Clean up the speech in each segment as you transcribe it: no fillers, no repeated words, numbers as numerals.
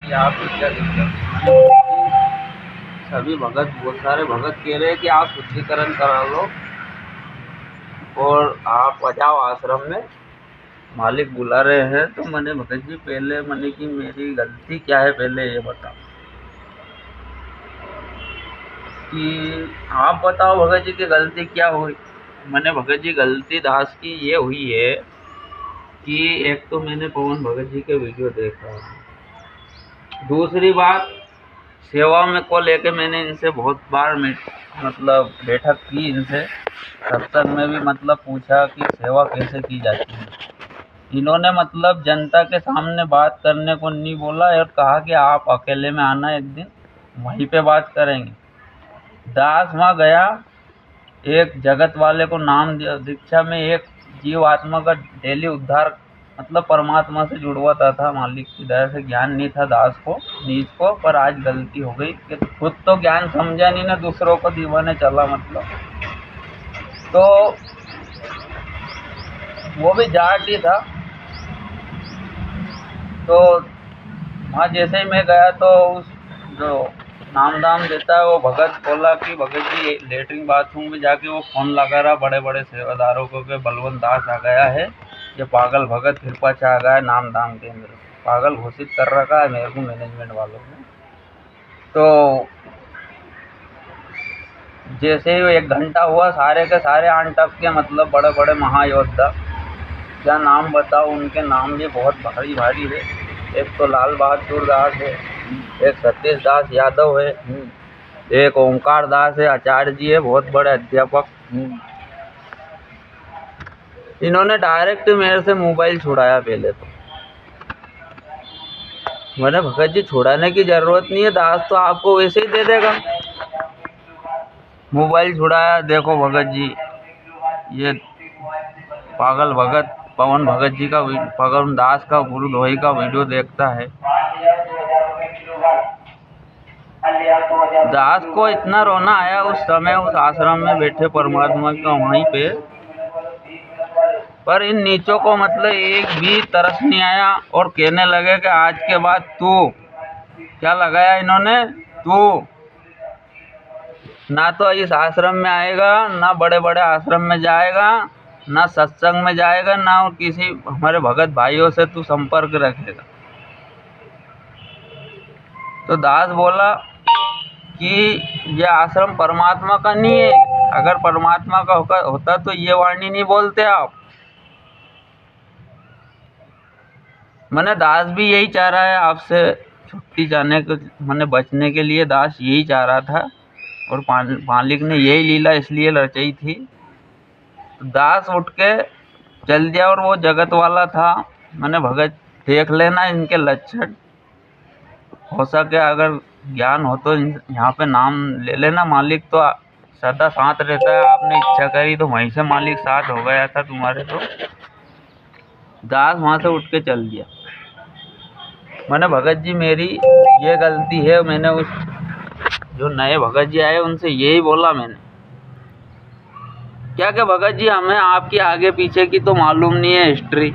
कि आपको क्या दिक्कत? सभी भगत, बहुत सारे भगत कह रहे हैं कि आप शुद्धिकरण करा लो और आप आ जाओ आश्रम में, मालिक बुला रहे हैं। तो मैंने भगत जी पहले मैंने कि मेरी गलती क्या है पहले ये बताओ, कि आप बताओ भगत जी की गलती क्या हुई। मैंने भगत जी गलती दास की ये हुई है कि एक तो मैंने पवन भगत जी के वीडियो देखा, दूसरी बात सेवा में को लेके मैंने इनसे बहुत बार मतलब बैठक की इनसे, सत्संग में भी मतलब पूछा कि सेवा कैसे की जाती है। इन्होंने मतलब जनता के सामने बात करने को नहीं बोला और कहा कि आप अकेले में आना, एक दिन वहीं पे बात करेंगे। दास वहाँ गया, एक जगत वाले को नाम दीक्षा में एक जीव आत्मा का डेली उद्धार मतलब परमात्मा से जुड़वाता था। मालिक की दया से ज्ञान नहीं था दास को, नीच को, पर आज गलती हो गई कि खुद तो ज्ञान समझा नहीं ना, दूसरों को दीवाने चला मतलब। तो वो भी जाट ही था। तो वहाँ जैसे ही मैं गया तो उस जो नाम दाम देता है वो भगत बोला कि भगत जी लेटरिन बाथरूम में जाके वो फ़ोन लगा रहा बड़े बड़े सेवादारों को कि बलवंत दास आ गया है, ये पागल भगत कृपाचा आ गया है नाम दाम केंद्र, पागल घोषित कर रखा है मेरे को मैनेजमेंट वालों ने। तो जैसे ही 1 घंटा हुआ, सारे के सारे आन टप के मतलब बड़े बड़े महायोद्धा, क्या नाम बताओ, उनके नाम भी बहुत भारी भारी है। एक तो लाल बहादुर दास है, एक सतीश दास यादव है, एक ओमकार दास है, आचार्य जी है, बहुत बड़े अध्यापक। इन्होंने डायरेक्ट मेरे से मोबाइल छुड़ाया। पहले तो मैंने भगत जी छुड़ाने की जरूरत नहीं है, दास तो आपको वैसे ही दे देगा। मोबाइल छुड़ाया, देखो भगत जी ये पागल भगत पवन भगत जी का पवन दास का गुरुद्रोही का वीडियो देखता है। दास को इतना रोना आया उस समय, उस आश्रम में बैठे परमात्मा का वहीं पे, पर इन नीचों को मतलब एक भी तरस नहीं आया और कहने लगे कि आज के बाद तू क्या लगाया इन्होंने, तू ना तो इस आश्रम में आएगा, ना बड़े बड़े आश्रम में जाएगा, ना सत्संग में जाएगा, ना किसी हमारे भगत भाइयों से तू संपर्क रखेगा। तो दास बोला कि ये आश्रम परमात्मा का नहीं है, अगर परमात्मा का होता तो ये वाणी नहीं बोलते आप। मैंने दास भी यही चाह रहा है आपसे छुट्टी जाने को, मैंने बचने के लिए दास यही चाह रहा था और मालिक ने यही लीला इसलिए रचाई थी। दास उठ के चल दिया और वो जगत वाला था। मैंने भगत देख लेना इनके लक्षण, हो सके अगर ज्ञान हो तो यहाँ पे नाम ले लेना, मालिक तो सदा साथ रहता है, आपने इच्छा करी तो वहीं से मालिक साथ हो गया था तुम्हारे। तो दास वहाँ से उठ के चल दिया। मैंने भगत जी मेरी ये गलती है, मैंने उस जो नए भगत जी आए उनसे यही बोला मैंने, क्या कि भगत जी हमें आपकी आगे पीछे की तो मालूम नहीं है हिस्ट्री,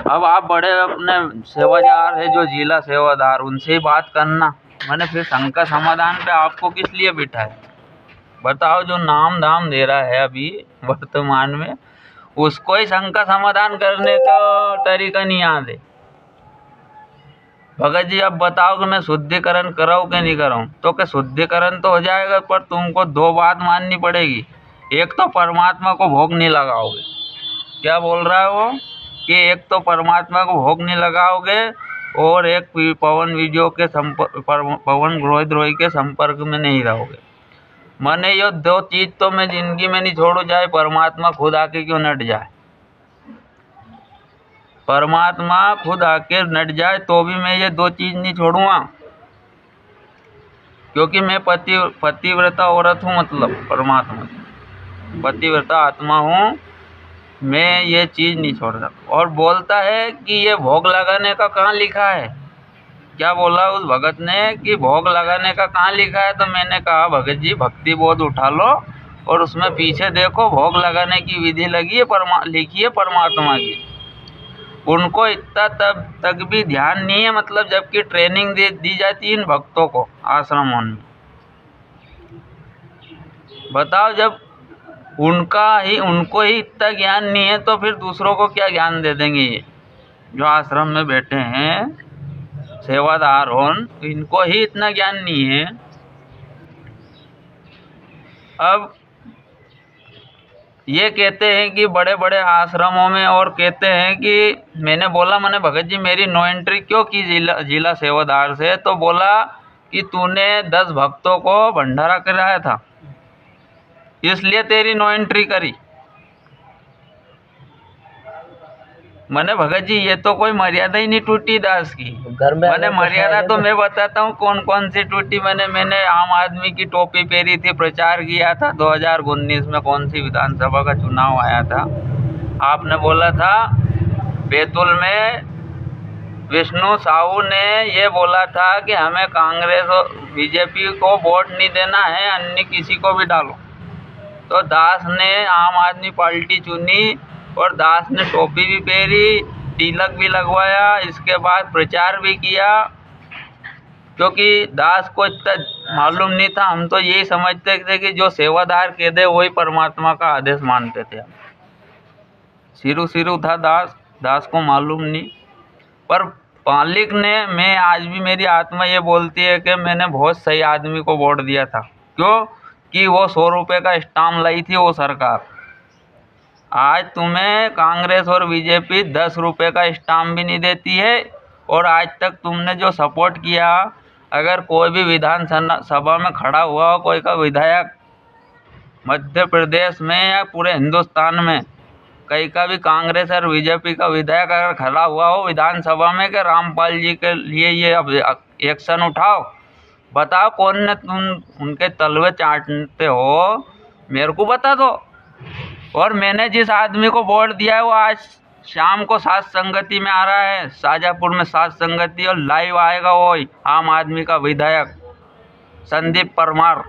अब आप बड़े अपने सेवादार है जो जिला सेवादार, उनसे ही बात करना। मैंने फिर शंका समाधान पे आपको किस लिए बिठाया बताओ, जो नाम धाम दे रहा है अभी वर्तमान में उसको ही शंका समाधान करने का तरीका नहीं याद है। भगत जी अब बताओ कि मैं शुद्धिकरण कराऊं कि नहीं कराऊं। तो क्या शुद्धिकरण तो हो जाएगा, पर तुमको 2 बात माननी पड़ेगी। एक तो परमात्मा को भोग नहीं लगाओगे, क्या बोल रहा है वो, कि एक तो परमात्मा को भोग नहीं लगाओगे और एक पवन वीडियो के पवन ग्रोही के संपर्क में नहीं रहोगे। मैंने ये 2 चीज तो मैं जिंदगी में नहीं छोड़ू, चाहे परमात्मा खुद आके क्यों नट जाए, परमात्मा खुद आके नट जाए तो भी मैं ये 2 चीज नहीं छोड़ूंगा, क्योंकि मैं पतिव्रता औरत हूँ, मतलब परमात्मा पतिव्रता आत्मा हूँ, मैं ये चीज नहीं छोड़ सकता। और बोलता है कि ये भोग लगाने का कहाँ लिखा है, क्या बोला उस भगत ने कि भोग लगाने का कहाँ लिखा है। तो मैंने कहा भगत जी भक्ति बोध उठा लो और उसमें पीछे देखो भोग लगाने की विधि लगी है, लिखी है परमात्मा की। उनको इतना तक भी ध्यान नहीं है, मतलब जबकि ट्रेनिंग दी जाती है इन भक्तों को आश्रमों में। बताओ, जब उनको ही इतना ज्ञान नहीं है तो फिर दूसरों को क्या ज्ञान दे देंगे ये जो आश्रम में बैठे हैं सेवादार होन, इनको ही इतना ज्ञान नहीं है। अब ये कहते हैं कि बड़े बड़े आश्रमों में, और कहते हैं कि मैंने बोला मैंने भगत जी मेरी नो एंट्री क्यों की जिला सेवादार से, तो बोला कि तूने 10 भक्तों को भंडारा कराया था इसलिए तेरी नो एंट्री करी। मैंने भगत जी ये तो कोई मर्यादा ही नहीं टूटी दास की। मैंने मर्यादा तो मैं बताता हूँ कौन कौन सी टूटी। मैंने आम आदमी की टोपी पहनी थी, प्रचार किया था 2019 में, कौन सी विधानसभा का चुनाव आया था। आपने बोला था बैतूल में विष्णु साहू ने ये बोला था कि हमें कांग्रेस और बीजेपी को वोट नहीं देना है, अन्य किसी को भी डालो। तो दास ने आम आदमी पार्टी चुनी और दास ने टोपी भी पहनी, तिलक भी लगवाया, इसके बाद प्रचार भी किया। क्योंकि दास को इतना मालूम नहीं था, हम तो यही समझते थे कि जो सेवादार कह दे वही परमात्मा का आदेश मानते थे। सिरू था दास को मालूम नहीं। पर मालिक ने, मैं आज भी मेरी आत्मा ये बोलती है कि मैंने बहुत सही आदमी को वोट दिया था। क्यों कि वो 100 रुपये का स्टाम्प लाई थी वो सरकार। आज तुम्हें कांग्रेस और बीजेपी 10 रुपये का स्टाम्प भी नहीं देती है। और आज तक तुमने जो सपोर्ट किया, अगर कोई भी विधान सभा में खड़ा हुआ हो, कोई का विधायक मध्य प्रदेश में या पूरे हिंदुस्तान में कहीं का भी कांग्रेस और बीजेपी का विधायक अगर खड़ा हुआ हो विधानसभा में कि रामपाल जी के लिए ये अब एक्शन उठाओ, बताओ कौन ने तुम उनके तलवे चाटते हो, मेरे को बता दो। और मैंने जिस आदमी को वोट दिया है वो आज शाम को सात संगति में आ रहा है, शाजापुर में सात संगति, और लाइव आएगा वो आम आदमी का विधायक संदीप परमार।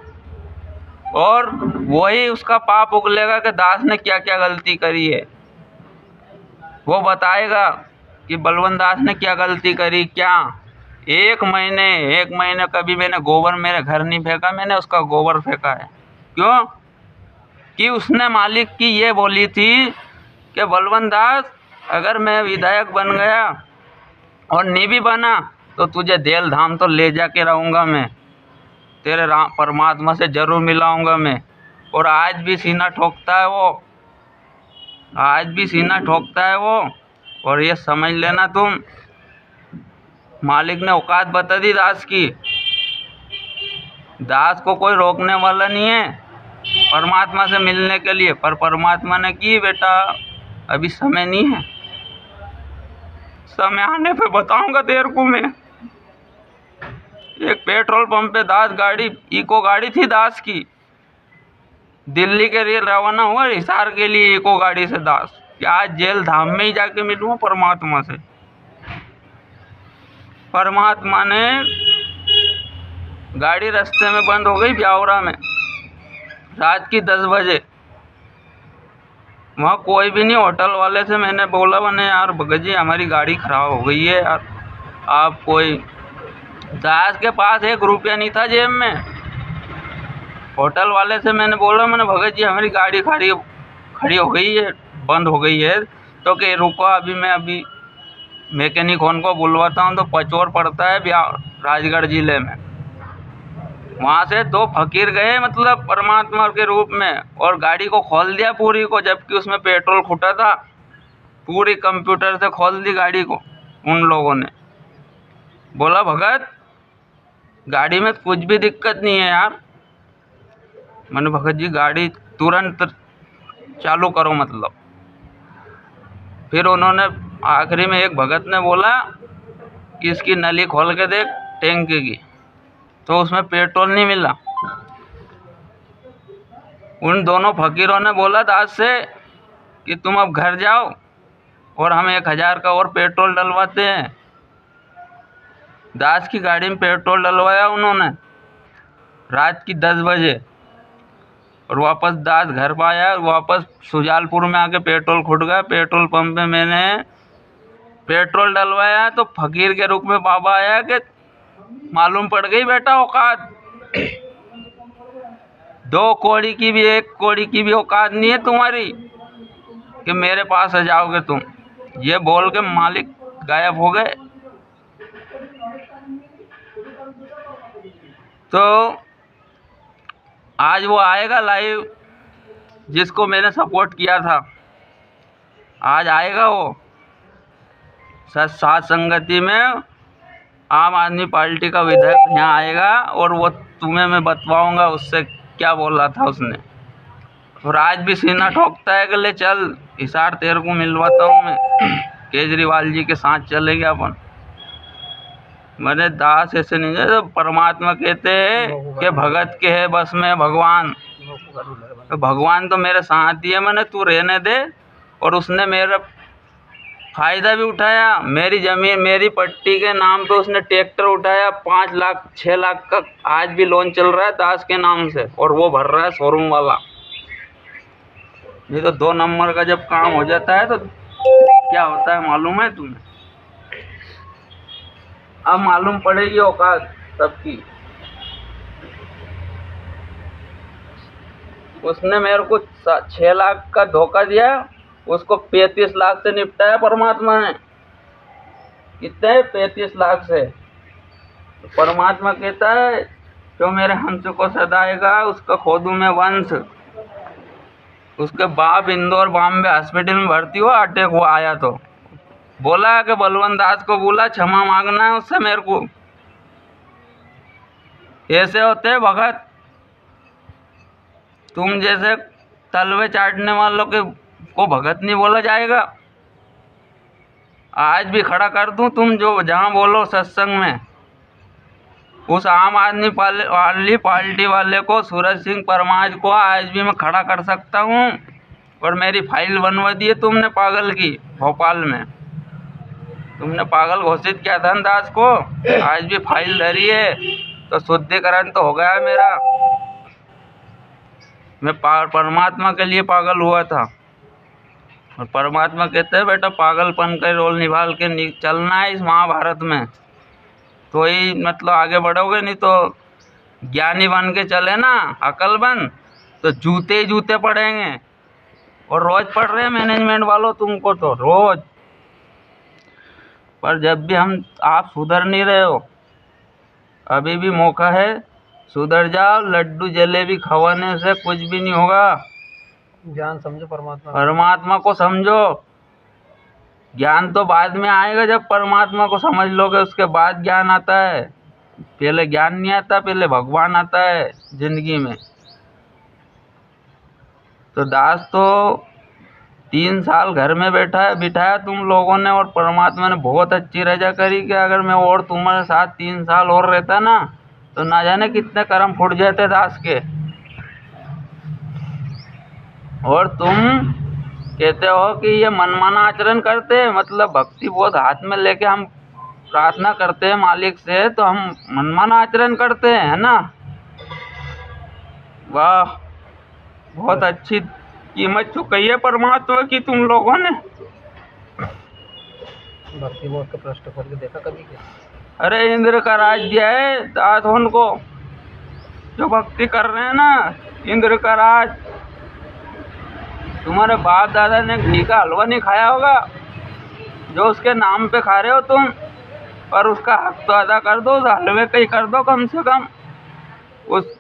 और वही उसका पाप उगलेगा कि दास ने क्या क्या गलती करी है। वो बताएगा कि बलवंत दास ने क्या गलती करी। क्या एक महीने कभी मैंने गोबर मेरे घर नहीं फेंका, मैंने उसका गोबर फेंका है। क्यों कि उसने मालिक की ये बोली थी कि बलवंत दास अगर मैं विधायक बन गया और नहीं भी बना तो तुझे देल धाम तो ले जाके रहूँगा, मैं तेरे परमात्मा से जरूर मिलाऊंगा मैं। और आज भी सीना ठोकता है वो, आज भी सीना ठोकता है वो। और ये समझ लेना तुम, मालिक ने औकात बता दी दास की। दास को कोई रोकने वाला नहीं है परमात्मा से मिलने के लिए। पर परमात्मा ने की बेटा अभी समय नहीं है, समय आने पे बताऊंगा तेरे को मैं। एक पेट्रोल पंप पे दास गाड़ी, इको गाड़ी थी दास की, दिल्ली के लिए रवाना हुआ हिसार के लिए इको गाड़ी से दास, कि आज जेल धाम में ही जाके मिलूंगा परमात्मा से। परमात्मा ने गाड़ी रास्ते में बंद हो गई ब्यावरा में रात की 10 बजे। वहाँ कोई भी नहीं, होटल वाले से मैंने बोला मैंने यार भगत जी हमारी गाड़ी खराब हो गई है यार, आप कोई। दास के पास 1 रुपया नहीं था जेब में। होटल वाले से मैंने बोला मैंने भगत जी हमारी गाड़ी खड़ी हो गई है, बंद हो गई है। तो कि रुको अभी मैं मैकेनिक को बुलवाता हूँ। तो पचौर पड़ता है राजगढ़ जिले में। वहाँ से 2 फकीर गए मतलब परमात्मा के रूप में, और गाड़ी को खोल दिया पूरी को, जबकि उसमें पेट्रोल खुटा था। पूरी कंप्यूटर से खोल दी गाड़ी को उन लोगों ने। बोला भगत गाड़ी में कुछ भी दिक्कत नहीं है यार। मैंने भगत जी गाड़ी तुरंत चालू करो मतलब। फिर उन्होंने आखिरी में एक भगत ने बोला कि इसकी नली खोल के देख टैंक की, तो उसमें पेट्रोल नहीं मिला। उन दोनों फकीरों ने बोला दास से कि तुम अब घर जाओ और हम 1000 का और पेट्रोल डलवाते हैं। दास की गाड़ी में पेट्रोल डलवाया उन्होंने रात की 10 बजे, और वापस दास घर पर आया। वापस सुजालपुर में आके पेट्रोल खुट गया। पेट्रोल पंप पे मैंने पेट्रोल डलवाया तो फकीर के रूप में बाबा आया कि मालूम पड़ गई बेटा औकात। 2 कौड़ी की भी 1 कौड़ी की भी औकात नहीं है तुम्हारी कि मेरे पास आ जाओगे तुम। ये बोल के मालिक गायब हो गए। तो आज वो आएगा लाइव, जिसको मैंने सपोर्ट किया था, आज आएगा वो साथ संगति में। आम आदमी पार्टी का विधायक यहाँ आएगा और वो तुम्हें मैं बतवाऊंगा उससे क्या बोल रहा था उसने। और आज भी सीना ठोकता है कि ले चल हिसार तेरे को मिलवाता हूँ मैं, केजरीवाल जी के साथ चलेंगे अपन। मैंने दास ऐसे नहीं है। तो परमात्मा कहते हैं कि भगत के है बस में भगवान। तो भगवान तो मेरे साथ ही है, मैंने तू रहने दे। और उसने मेरा फायदा भी उठाया। मेरी जमीन मेरी पट्टी के नाम पे उसने ट्रैक्टर उठाया 5 लाख 6 लाख का आज भी लोन चल रहा है दास के नाम से, और वो भर रहा है शोरूम वाला। ये तो 2 नंबर का जब काम हो जाता है तो क्या होता है मालूम है तुम्हें? अब मालूम पड़ेगी औकात सबकी। उसने मेरे को 6 लाख का धोखा दिया, उसको 35 लाख से निपटाया परमात्मा ने। कितने? 35 लाख से। तो परमात्मा कहता है जो मेरे हंस को सदाएगा उसका खोदू मैं वंश। उसके बाप इंदौर बॉम्बे हॉस्पिटल में भर्ती हुआ, अटैक हुआ आया तो बोला कि बलवंत दास को बोला क्षमा मांगना है उससे मेरे को। ऐसे होते हैं भगत। तुम जैसे तलवे चाटने वालों के को भगत नहीं बोला जाएगा। आज भी खड़ा कर दूं तुम जो जहां बोलो सत्संग में, उस आम आदमी वाली पार्टी वाले को सूरज सिंह परमार को आज भी मैं खड़ा कर सकता हूं। और मेरी फाइल बनवा दी है तुमने पागल की भोपाल में। तुमने पागल घोषित किया था दास को, आज भी फाइल धरी है। तो शुद्धिकरण तो हो गया मेरा। मैं परमात्मा के लिए पागल हुआ था। और परमात्मा कहते हैं बेटा पागलपन का रोल निभा के चलना है इस महाभारत में, तो ही मतलब आगे बढ़ोगे। नहीं तो ज्ञानी बन के चले ना, अकल बन, तो जूते ही जूते पड़ेंगे। और रोज पढ़ रहे हैं मैनेजमेंट वालों तुमको तो रोज। पर जब भी आप सुधर नहीं रहे हो, अभी भी मौका है, सुधर जाओ। लड्डू जलेबी खवाने से कुछ भी नहीं होगा। ज्ञान समझो, परमात्मा को समझो। ज्ञान तो बाद में आएगा, जब परमात्मा को समझ लोगे उसके बाद ज्ञान आता है। पहले ज्ञान नहीं आता, पहले भगवान आता है जिंदगी में। तो दास तो 3 साल घर में बिठाया तुम लोगों ने, और परमात्मा ने बहुत अच्छी रजा करी कि अगर मैं और तुम्हारे साथ 3 साल और रहता ना, तो ना जाने कितने कर्म फूट जाते दास के। और तुम कहते हो कि ये मनमाना आचरण करते हैं, मतलब भक्ति बोध हाथ में लेके हम प्रार्थना करते हैं मालिक से, तो हम मनमाना आचरण करते हैं, है ना? वाह, बहुत अच्छी कीमत चुकाई है परमात्मा की तुम लोगों ने। भक्ति बोध का प्रश्न खोल के देखा कभी क्या? अरे इंद्र का राज दिया है दास उनको जो भक्ति कर रहे हैं ना। इंद्र का राज। तुम्हारे बाप दादा ने घी का हलवा नहीं खाया होगा जो उसके नाम पे खा रहे हो तुम, पर उसका हक तो अदा कर दो, उस हलवे का ही कर दो कम से कम। उस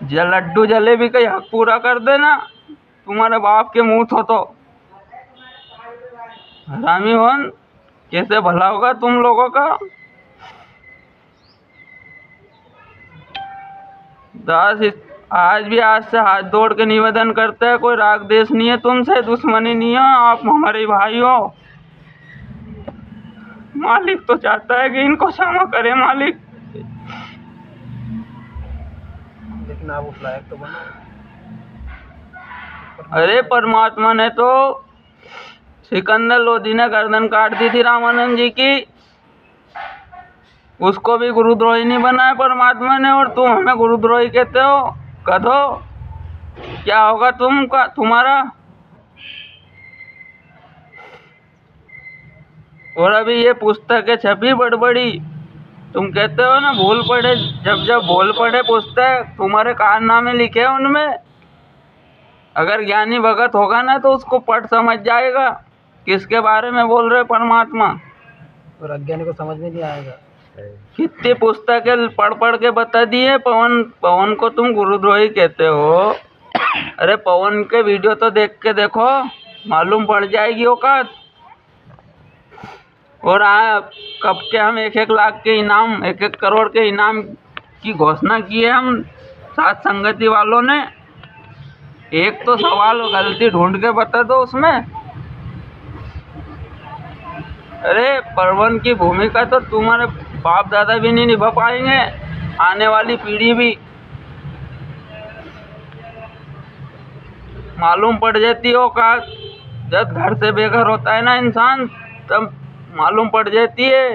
लड्डू जलेबी का ही हक पूरा कर देना, तुम्हारे बाप के मुंह तो हरामी होन। कैसे भला होगा तुम लोगों का? दास आज भी आज से हाथ जोड़ के निवेदन करते हैं, कोई राग देश नहीं है तुमसे, दुश्मनी नहीं है, आप हमारे भाई हो। मालिक तो चाहता है कि इनको क्षमा करे मालिक, लेकिन आप उस लायक तो बनो। अरे परमात्मा ने तो सिकंदर लोधी ने गर्दन काट दी थी रामानंद जी की, उसको भी गुरुद्रोही नहीं बनाया परमात्मा ने, और तुम हमें गुरुद्रोही कहते हो। कहो क्या होगा तुम्हारा? और अभी ये पुस्तकें छपी बड़ी, तुम कहते हो ना भूल पड़े, जब भूल पड़े पुस्तक, तुम्हारे कारनामे लिखे हैं उनमें। अगर ज्ञानी भगत होगा ना तो उसको पढ़ समझ जाएगा किसके बारे में बोल रहे परमात्मा। और अज्ञानी को समझ में नहीं आएगा। कितनी पुस्तकें पढ़ के बता दिए। पवन को तुम गुरुद्रोही कहते हो। अरे पवन के वीडियो तो देख के देखो, मालूम पड़ जाएगी औकात। और कब के हम 1-1 लाख के इनाम, 1-1 करोड़ के इनाम की घोषणा की है हम साथ संगति वालों ने। एक तो सवाल गलती ढूंढ के बता दो उसमें। अरे पवन की भूमिका तो तुम्हारे बाप दादा भी नहीं निभा पाएंगे, आने वाली पीढ़ी भी। मालूम पड़ जाती हो का, जब घर से बेघर होता है ना इंसान, तब मालूम पड़ जाती है।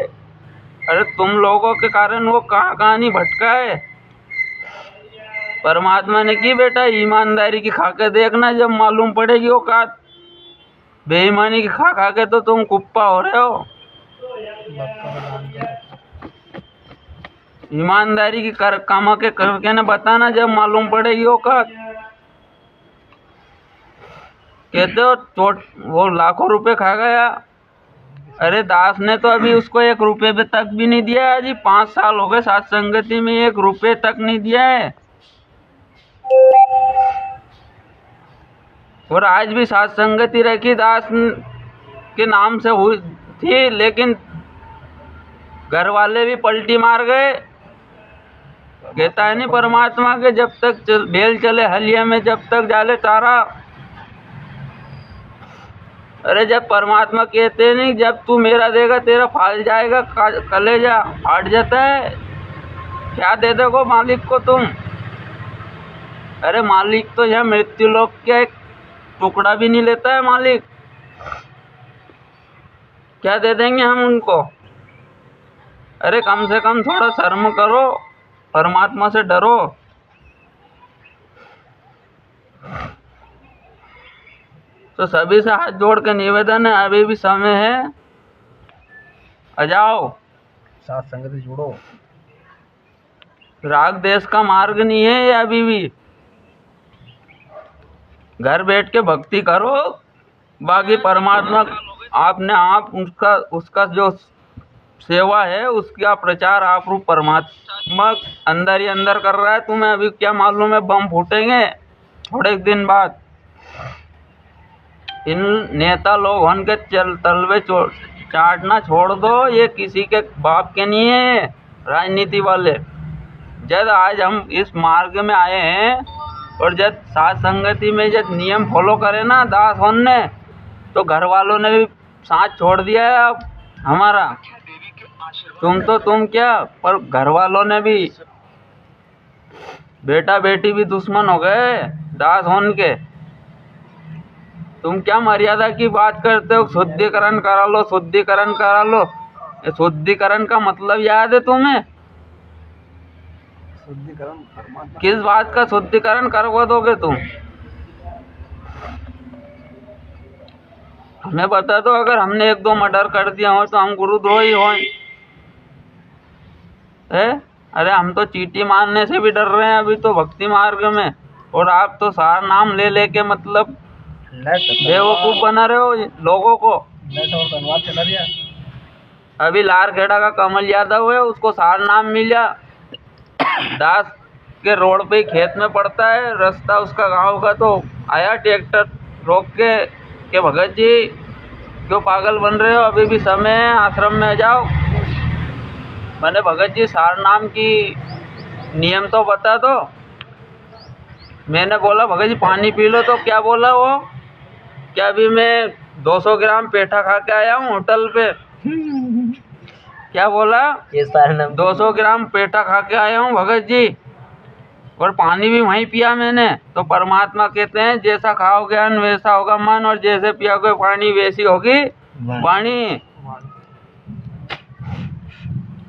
अरे तुम लोगों के कारण वो कहाँ नहीं भटका है। परमात्मा ने की बेटा ईमानदारी की खा के देखना, जब मालूम पड़ेगी औकात। बेईमानी की खा के तो तुम कुप्पा हो रहे हो। ईमानदारी की काम के करके ना बताना, जब मालूम पड़ेगी औकात। कहते हो वो लाखों रुपए खा गया। अरे दास ने तो अभी उसको 1 रुपए पे तक भी नहीं दिया है। अजी 5 साल हो गए साथ संगति में, 1 रुपए तक नहीं दिया है। और आज भी साथ संगति रखी दास के नाम से हुई थी, लेकिन घर वाले भी पलटी मार गए। कहता है नहीं परमात्मा के, जब तक बेल चले हलिया में, जब तक जाले तारा। अरे जब परमात्मा कहते नहीं, जब तू मेरा देगा तेरा फाल जाएगा, कलेजा फाट जाता है। क्या दे दोगे मालिक को तुम? अरे मालिक तो यहाँ मृत्यु लोक का एक टुकड़ा भी नहीं लेता है मालिक। क्या दे देंगे हम उनको? अरे कम से कम थोड़ा शर्म करो, परमात्मा से डरो। तो सभी से हाथ जोड़ के निवेदन है, अभी भी समय है, आ जाओ साथ संगति जुड़ो। राग देश का मार्ग नहीं है ये अभी भी। घर बैठ के भक्ति करो, बाकी परमात्मा आपने आप उसका जो सेवा है उसका प्रचार आप रूप परमात्मा अंदर ही अंदर कर रहा है। तुम्हें अभी क्या मालूम है बम फूटेंगे थोड़े दिन बाद। इन नेता लोग उनके तलवे चाटना छोड़ दो, ये किसी के बाप के नहीं है राजनीति वाले। जब आज हम इस मार्ग में आए हैं और जब साथ संगति में जब नियम फॉलो करे ना दास ने, तो घर वालों ने भी साथ छोड़ दिया है अब हमारा। तुम क्या, पर घर वालों ने भी, बेटा बेटी भी दुश्मन हो गए दास होन के। तुम क्या मर्यादा की बात करते हो? शुद्धिकरण करा लो, शुद्धिकरण करा लो। शुद्धिकरण का मतलब याद है तुम्हें? शुद्धिकरण परमात्मा। किस बात का शुद्धिकरण करवा दोगे तुम? हमें बता दो, अगर हमने 1-2 मर्डर कर दिया हो तो हम गुरुद्रोही हो? अरे हम तो चीटी मारने से भी डर रहे हैं अभी तो भक्ति मार्ग में, और आप तो सारा नाम ले लेके मतलब बेवकूफ बना रहे हो लोगों को। अभी लारखेड़ा का कमल यादव है, उसको सारा नाम मिला। दास के रोड पे खेत में पड़ता है रास्ता उसका गांव का, तो आया ट्रैक्टर रोक के भगत जी क्यों पागल बन रहे हो, अभी भी समय है, आश्रम में जाओ। मैंने भगत जी सार नाम की नियम तो बता दो। मैंने बोला भगत जी पानी पी लो, तो क्या बोला वो, क्या अभी मैं 200 ग्राम पेठा खा के आया हूँ होटल पे। क्या बोला? ये सारे नाम 200 ग्राम पेठा खा के आया हूँ भगत जी, और पानी भी वहीं पिया मैंने। तो परमात्मा कहते हैं जैसा खाओगे अन्न वैसा होगा मन, और जैसे पियोगे पानी वैसी होगी वाणी।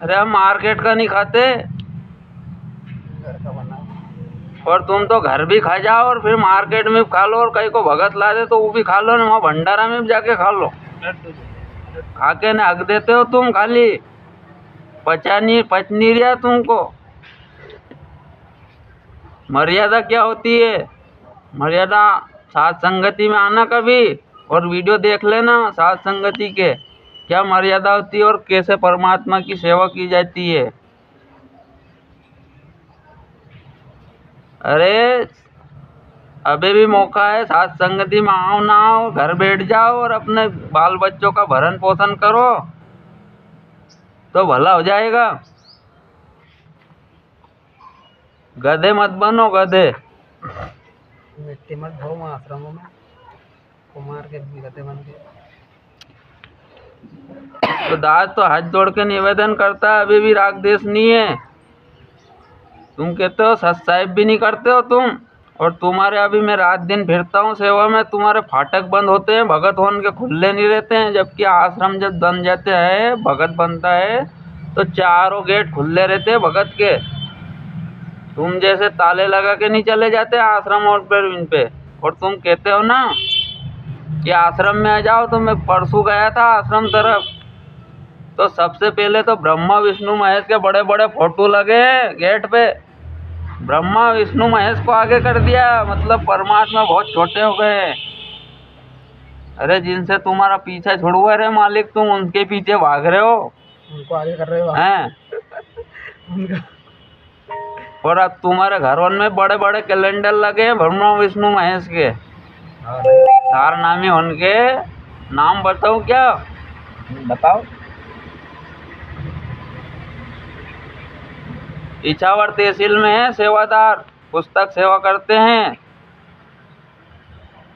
अरे हम मार्केट का नहीं खाते, घर का बना। और तुम तो घर भी खा जाओ और फिर मार्केट में खा लो, और कहीं को भगत ला दे तो वो भी खा लो ना, वहाँ भंडारा में भी जाके खा लो। आके न हक देते हो तुम, खाली पच नहीं रहा तुमको। मर्यादा क्या होती है? मर्यादा साथ संगति में आना कभी और वीडियो देख लेना साथ संगति के क्या मर्यादा होती है और कैसे परमात्मा की सेवा की जाती है। अरे अभी भी मौका है, साथ संगति में आओ ना आओ, घर बैठ जाओ और अपने बाल बच्चों का भरण पोषण करो तो भला हो जाएगा। गधे मत बनो, गधे। मिट्टी मत भरो वहाँ आश्रमों में, कुमार के गधे बन के। तो दास तो हाथ जोड़ के निवेदन करता है, अभी भी राग देश नहीं है। तुम कहते हो सत साहिब भी नहीं करते हो तुम, और तुम्हारे अभी मैं रात दिन फिरता हूँ सेवा में, तुम्हारे फाटक बंद होते हैं, भगत होने के खुले नहीं रहते हैं। जबकि आश्रम जब बन जाते हैं, भगत बनता है तो चारों गेट खुले रहते हैं भगत के। तुम जैसे ताले लगा के नहीं चले जाते आश्रम और पर इन पे। और तुम कहते हो ना कि आश्रम में आ जाओ, तो मैं परसों गया था आश्रम तरफ, तो सबसे पहले तो ब्रह्मा विष्णु महेश के बड़े बड़े फोटो लगे गेट पे। ब्रह्मा विष्णु महेश को आगे कर दिया, मतलब परमात्मा बहुत छोटे हो गए। अरे जिनसे तुम्हारा पीछा छुड़वा रहे मालिक, तुम उनके पीछे भाग रहे हो, उनको आगे कर रहे हो हैं? और अब तुम्हारे घरों में बड़े बड़े कैलेंडर लगे हैं ब्रह्मा विष्णु महेश के, चार नामी उनके नाम बताओ क्या? बताओ। इछावर तहसील में है सेवादार, पुस्तक सेवा करते हैं।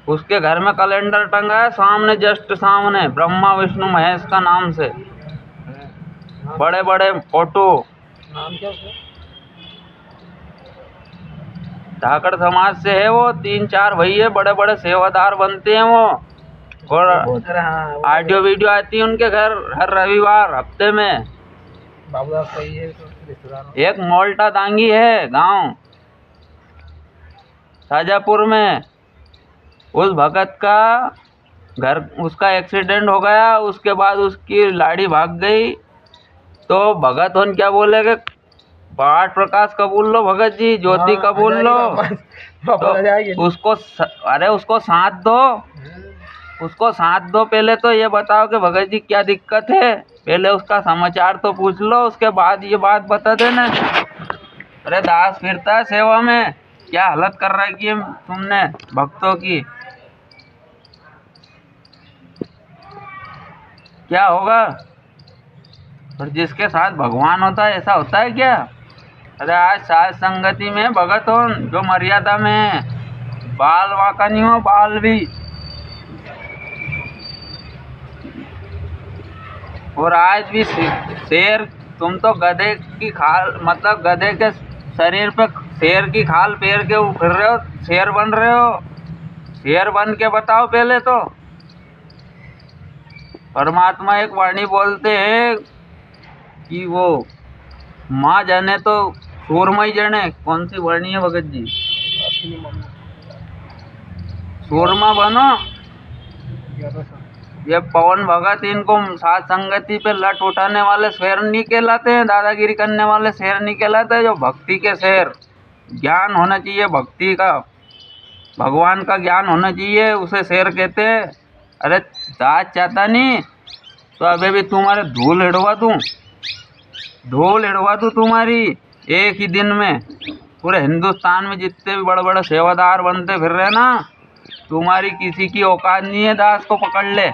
उसके घर में कैलेंडर टंगा है सामने, जस्ट सामने, ब्रह्मा विष्णु महेश का नाम से बड़े बड़े फोटो। नाम क्या उसका? धाकड़ समाज से है वो, 3-4 भैया बड़े बड़े सेवादार बनते हैं वो। और ऑडियो वीडियो आती है उनके घर हर रविवार हफ्ते में। बाबूदास सही है तो रिश्तेदार। एक मोल्टा दांगी है गांव शाजापुर में, उस भगत का घर, उसका एक्सीडेंट हो गया, उसके बाद उसकी लाड़ी भाग गई। तो भगत उन क्या बोलेगे, पाठ प्रकाश कबूल लो भगत जी, ज्योति कबूल लो। तो उसको अरे उसको साथ दो, उसको साथ दो। पहले तो ये बताओ कि भगत जी क्या दिक्कत है, पहले उसका समाचार तो पूछ लो, उसके बाद ये बात बता देना। अरे दास फिरता है सेवा में, क्या हालत कर रखी है तुमने भक्तों की, क्या होगा? और जिसके साथ भगवान होता है ऐसा होता है क्या? अरे आज साथ संगति में भगत हो जो मर्यादा में है, बाल वाका नहीं हो, बाल भी। और आज भी शेर, तुम तो गधे की खाल, मतलब गधे के शरीर पे शेर की खाल पैर के फिर रहे हो, शेर बन रहे हो। शेर बन के बताओ पहले तो। परमात्मा एक वाणी बोलते हैं कि वो माँ जाने तो सूरमा ही जाने। कौन सी वाणी है भगत जी? सूरमा बनो। ये पवन भगत, इनको साथ संगति पे लट उठाने वाले शेर नहीं कहलाते हैं, दादागिरी करने वाले शेर नहीं कहलाते, जो भक्ति के शेर, ज्ञान होना चाहिए भक्ति का, भगवान का ज्ञान होना चाहिए, उसे शेर कहते हैं। अरे दाज चाहता नहीं तो अभी भी तुम्हारे धूल हिड़वा दूँ, धूल हिड़वा दूँ तुम्हारी एक ही दिन में। पूरे हिंदुस्तान में जितने भी बड़े बड़े सेवादार बनते फिर रहे ना, तुम्हारी किसी की औकात नहीं है दास को पकड़ ले।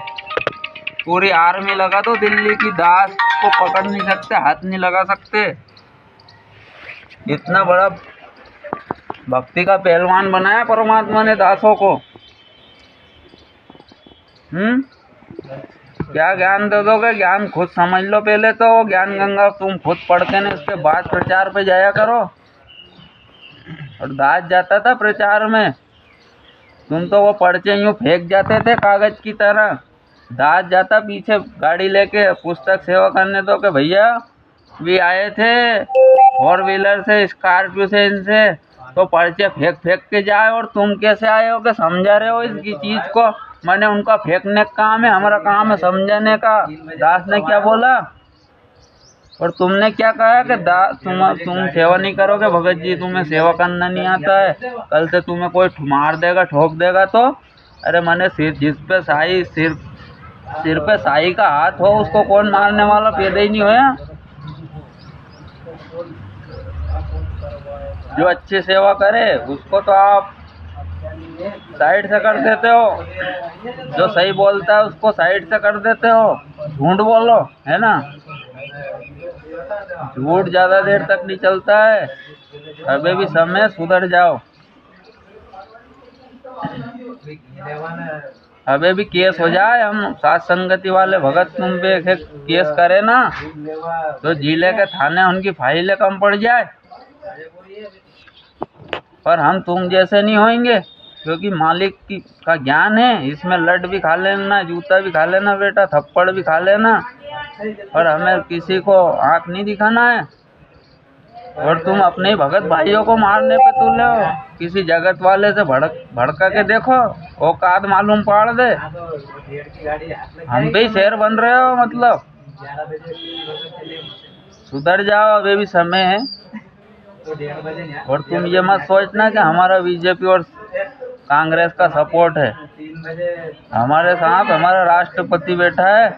पूरी आर्मी लगा दो दिल्ली की, दास को पकड़ नहीं सकते, हाथ नहीं लगा सकते। इतना बड़ा भक्ति का पहलवान बनाया परमात्मा ने दासों को। क्या ज्ञान दे दोगे? ज्ञान खुद समझ लो पहले तो। ज्ञान गंगा तुम खुद पढ़ के ना, उसके बाद प्रचार पे जाया करो। और दास जाता था प्रचार में, तुम तो वो पर्चे यूँ फेंक जाते थे कागज की तरह। दास जाता पीछे गाड़ी लेके पुस्तक सेवा करने, तो कि भैया भी आए थे 4 व्हीलर से, स्कॉर्पियो से, इनसे तो पर्चे फेंक फेंक के जाए, और तुम कैसे आए हो कि समझा रहे हो इसकी चीज़ को, मैंने उनका फेंकने का काम है, हमारा काम है समझाने का। दास ने क्या बोला और तुमने क्या कहा कि तुम सेवा नहीं करोगे भगत जी, तुम्हें सेवा करना नहीं आता है, कल से तुम्हें कोई मार देगा ठोक देगा तो। अरे मैंने सिर पे साई का हाथ हो उसको कौन मारने वाला पैदा ही नहीं होया। जो अच्छी सेवा करे उसको तो आप साइड से कर देते हो, जो सही बोलता है उसको साइड से कर देते हो। झूठ बोलो है ना, झूठ ज्यादा देर तक नहीं चलता है। अभी भी समय, सुधर जाओ। अबे भी केस हो जाए, हम साथ संगति वाले भगत तुम पे केस करे ना तो जिले के थाने उनकी फाइलें कम पड़ जाए। पर हम तुम जैसे नहीं होंगे, क्योंकि मालिक का ज्ञान है। इसमें लट भी खा लेना, जूता भी खा लेना बेटा, थप्पड़ भी खा लेना, पर हमें किसी को आंख नहीं दिखाना है। और तुम अपने भगत भाइयों को मारने पे तुले हो, किसी जगत वाले से भड़का के देखो, औकात मालूम पड़ दे। हम पे ही शेर बन रहे हो मतलब। सुधर जाओ, अभी भी समय है। और तुम ये मत सोचना कि हमारा बीजेपी और कांग्रेस का सपोर्ट है। हमारे साथ हमारा राष्ट्रपति बैठा है,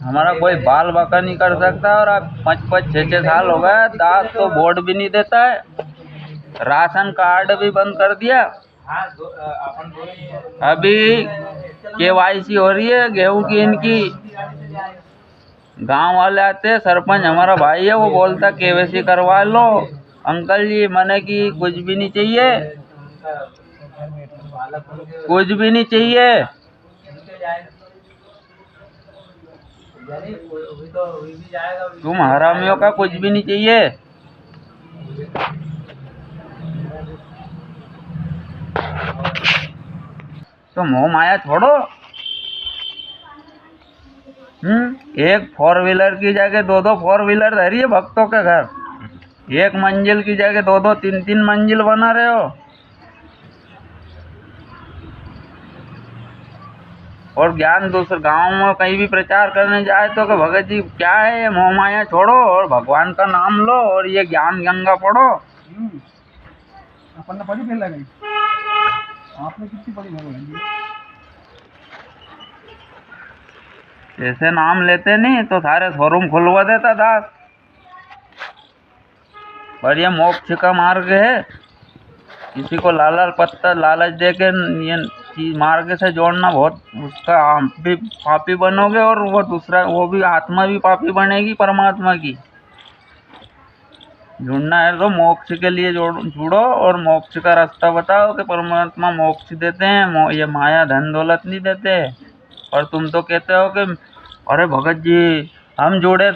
हमारा कोई बाल बाका नहीं कर सकता। और अब 5-6 साल हो गए, दास तो वोट भी नहीं देता है, राशन कार्ड भी बंद कर दिया। अभी KYC हो रही है गेहूं की इनकी, गांव वाले आते, सरपंच हमारा भाई है, वो बोलता KYC करवा लो। अंकल जी मैंने की कुछ भी नहीं चाहिए, कुछ भी नहीं चाहिए। तुम हरामियों का कुछ भी नहीं चाहिए। तो मोह माया छोड़ो। एक 4 व्हीलर की जगह 2-2 4 व्हीलर धरी है भक्तों के घर, एक मंजिल की जगह 2-2 3-3 मंजिल बना रहे हो। और ज्ञान दूसरे गांव में कहीं भी प्रचार करने जाए तो कि भगत जी क्या है, मोह माया छोड़ो और भगवान का नाम लो और ये ज्ञान गंगा पढ़ो। अपन ने पढ़ी पहले गई, आपने कितनी पढ़ी भगवान जी? ऐसे नाम लेते नहीं तो सारे शोरूम खुलवा देता दास। पर ये मोक्ष का मार्ग है, किसी को लालच दे के ये चीज मार्ग से जोड़ना बहुत, उसका आप भी पापी बनोगे और वो भी आत्मा भी पापी बनेगी परमात्मा की। जुड़ना है तो मोक्ष के लिए जुड़ो और मोक्ष का रास्ता बताओ कि परमात्मा मोक्ष देते हैं, ये माया धन दौलत नहीं देते। और तुम तो कहते हो कि अरे भगत जी हम जुड़े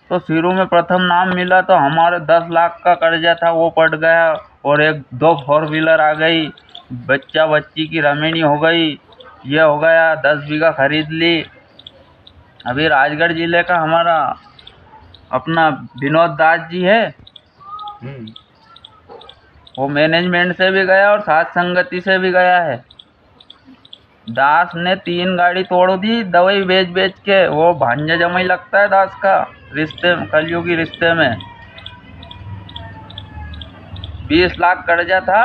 तो शुरू में प्रथम नाम मिला तो हमारे 10 लाख का कर्जा था वो पड़ गया, और 1-2 4 व्हीलर आ गई, बच्चा बच्ची की रमणी हो गई, ये हो गया, 10 बीघा खरीद ली। अभी राजगढ़ जिले का हमारा अपना विनोद दास जी है, वो मैनेजमेंट से भी गया और साथ संगति से भी गया है। दास ने 3 गाड़ी तोड़ दी दवाई बेच के। वो भांजा जमाई लगता है दास का, रिश्ते कलयुगी रिश्ते में 20 लाख कर्जा था।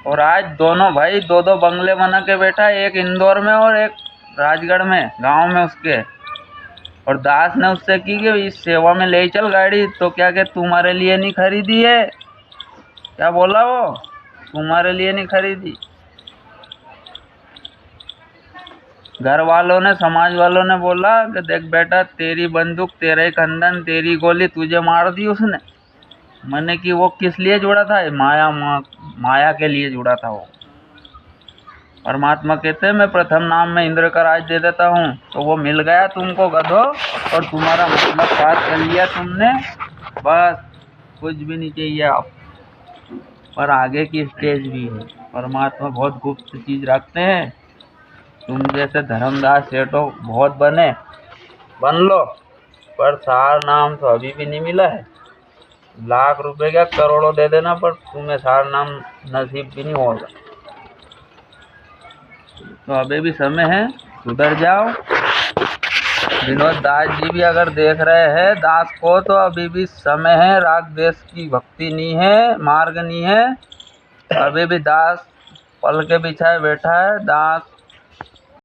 और आज दोनों भाई 2-2 बंगले बना के बैठा है, एक इंदौर में और एक राजगढ़ में गांव में उसके। और दास ने उससे की कि इस सेवा में ले चल गाड़ी, तो क्या कि तुम्हारे लिए नहीं खरीदी है, क्या बोला वो, तुम्हारे लिए नहीं खरीदी। घर वालों ने, समाज वालों ने बोला कि देख बेटा तेरी बंदूक तेरा ही खंडन, तेरी गोली तुझे मार दी उसने। मैंने कि वो किस लिए जुड़ा था, माया के लिए जुड़ा था वो। परमात्मा कहते हैं मैं प्रथम नाम में इंद्र का राज दे देता हूँ, तो वो मिल गया तुमको गधो, और तुम्हारा मतलब पास कर लिया तुमने, बस कुछ भी नहीं चाहिए आप। पर आगे की स्टेज भी है, परमात्मा बहुत गुप्त चीज रखते हैं। तुम जैसे धर्मदास सेठो बहुत बन लो, पर सार नाम तो अभी भी नहीं मिला है। लाख रुपए का करोड़ों दे देना पर तुम्हें सार नाम नसीब भी नहीं होगा। तो अभी भी समय है, सुधर जाओ। विनोद दास जी भी अगर देख रहे हैं दास को तो अभी भी समय है, राग देश की भक्ति नहीं है, मार्ग नहीं है। अभी भी दास पल के बिछाए बैठा है। दास